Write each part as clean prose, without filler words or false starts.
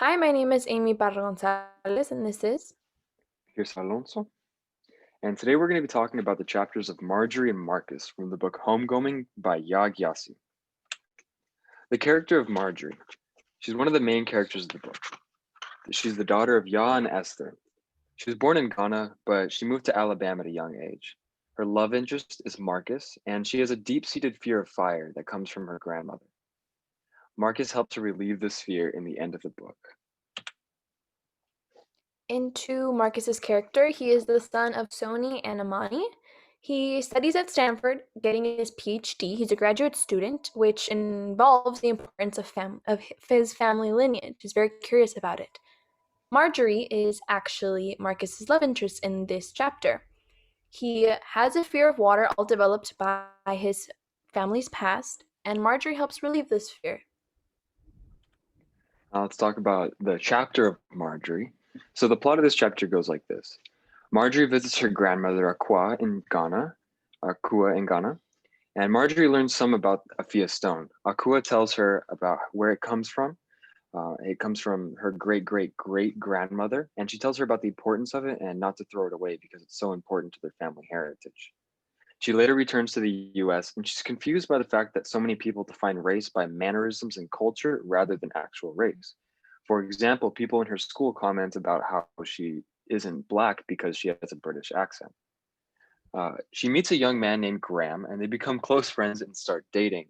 Hi, my name is Amy Parra Gonzalez, and this is. Pearce Alonzo, and today we're going to be talking about the chapters of Marjorie and Marcus from the book Homegoing by Yag Yassi. The character of Marjorie. She's one of the main characters of the book. She's the daughter of Ya and Esther. She was born in Ghana, but she moved to Alabama at a young age. Her love interest is Marcus, and she has a deep-seated fear of fire that comes from her grandmother. Marcus helped to relieve this fear in the end of the book. Into Marcus's character, he is the son of Sony and Amani. He studies at Stanford, getting his PhD. He's a graduate student, which involves the importance of his family lineage. He's very curious about it. Marjorie is actually Marcus's love interest in this chapter. He has a fear of water, all developed by his family's past, and Marjorie helps relieve this fear. Now let's talk about the chapter of Marjorie. So the plot of this chapter goes like this. Marjorie visits her grandmother Akua in Ghana, and Marjorie learns some about Afia stone. Akua tells her about where it comes from. It comes from her great great great grandmother, and she tells her about the importance of it and not to throw it away because it's so important to their family heritage. She later returns to the US and she's confused by the fact that so many people define race by mannerisms and culture rather than actual race. For example, people in her school comment about how she isn't Black because she has a British accent. She meets a young man named Graham and they become close friends and start dating.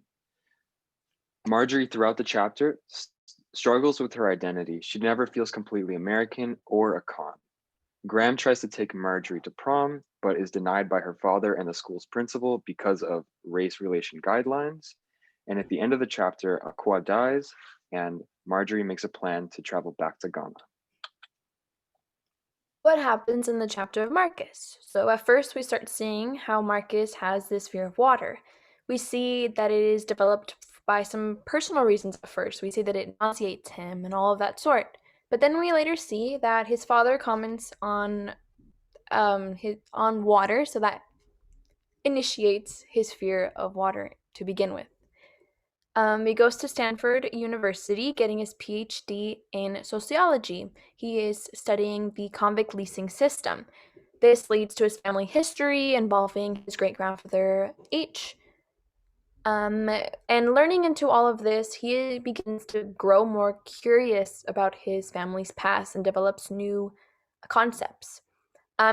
Marjorie, throughout the chapter, struggles with her identity. She never feels completely American or a con. Graham tries to take Marjorie to prom, but is denied by her father and the school's principal because of race relation guidelines. And at the end of the chapter, Akua dies, and Marjorie makes a plan to travel back to Ghana. What happens in the chapter of Marcus? So at first we start seeing how Marcus has this fear of water. We see that it is developed by some personal reasons at first. We see that it nauseates him and all of that sort. But then we later see that his father comments on water, so that initiates his fear of water to begin with. He goes to Stanford University getting his PhD in sociology. He is studying the convict leasing system. This leads to his family history involving his great grandfather H. And learning into all of this, he begins to grow more curious about his family's past and develops new concepts.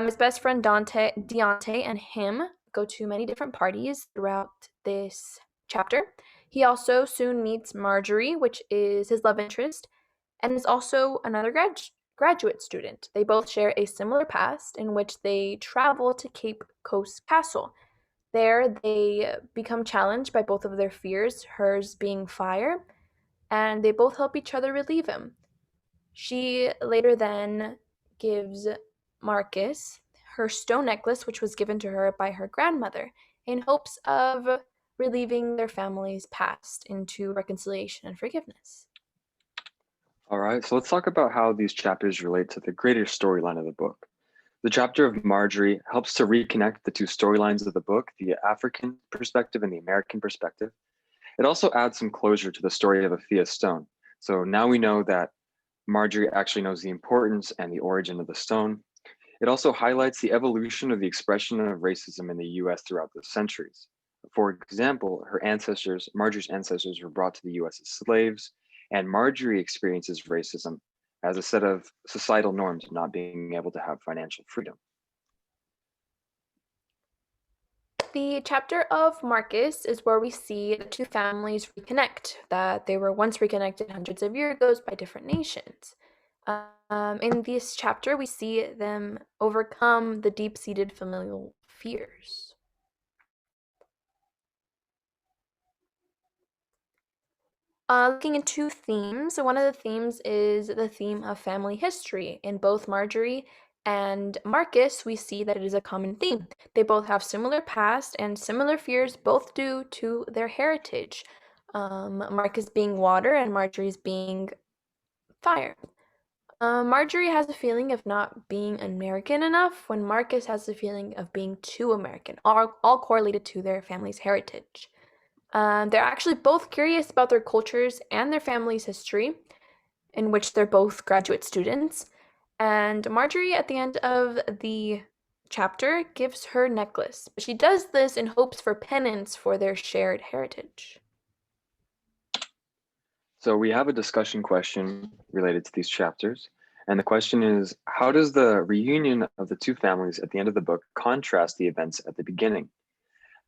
His best friend Deontay and him go to many different parties throughout this chapter. He also soon meets Marjorie, which is his love interest, and is also another graduate student. They both share a similar past in which they travel to Cape Coast Castle. There, they become challenged by both of their fears, hers being fire, and they both help each other relieve him. She later then gives Marcus her stone necklace, which was given to her by her grandmother, in hopes of relieving their family's past into reconciliation and forgiveness. All right, so let's talk about how these chapters relate to the greater storyline of the book. The chapter of Marjorie helps to reconnect the two storylines of the book, the African perspective and the American perspective. It also adds some closure to the story of Afia Stone. So now we know that Marjorie actually knows the importance and the origin of the stone. It also highlights the evolution of the expression of racism in the US throughout the centuries. For example, Marjorie's ancestors were brought to the US as slaves, and Marjorie experiences racism as a set of societal norms of not being able to have financial freedom. The chapter of Marcus is where we see the two families reconnect, that they were once reconnected hundreds of years ago by different nations. In this chapter, we see them overcome the deep seated familial fears. Looking into themes, one of the themes is the theme of family history. In both Marjorie and Marcus, we see that it is a common theme. They both have similar past and similar fears, both due to their heritage. Marcus being water and Marjorie's being fire. Marjorie has a feeling of not being American enough, when Marcus has the feeling of being too American, all correlated to their family's heritage. They're actually both curious about their cultures and their family's history. in which they're both graduate students. And Marjorie, at the end of the chapter, gives her necklace. But she does this in hopes for penance for their shared heritage. So we have a discussion question related to these chapters. And the question is, how does the reunion of the two families at the end of the book contrast the events at the beginning?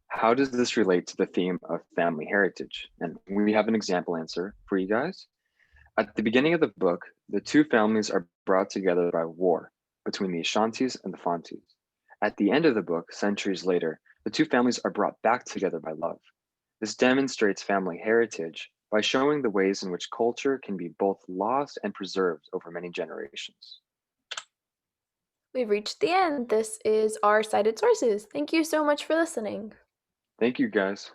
How does this relate to the theme of family heritage? And we have an example answer for you guys. At the beginning of the book, the two families are brought together by war between the Ashantis and the Fantis. At the end of the book, centuries later, the two families are brought back together by love. This demonstrates family heritage by showing the ways in which culture can be both lost and preserved over many generations. We've reached the end. This is our cited sources. Thank you so much for listening. Thank you, guys.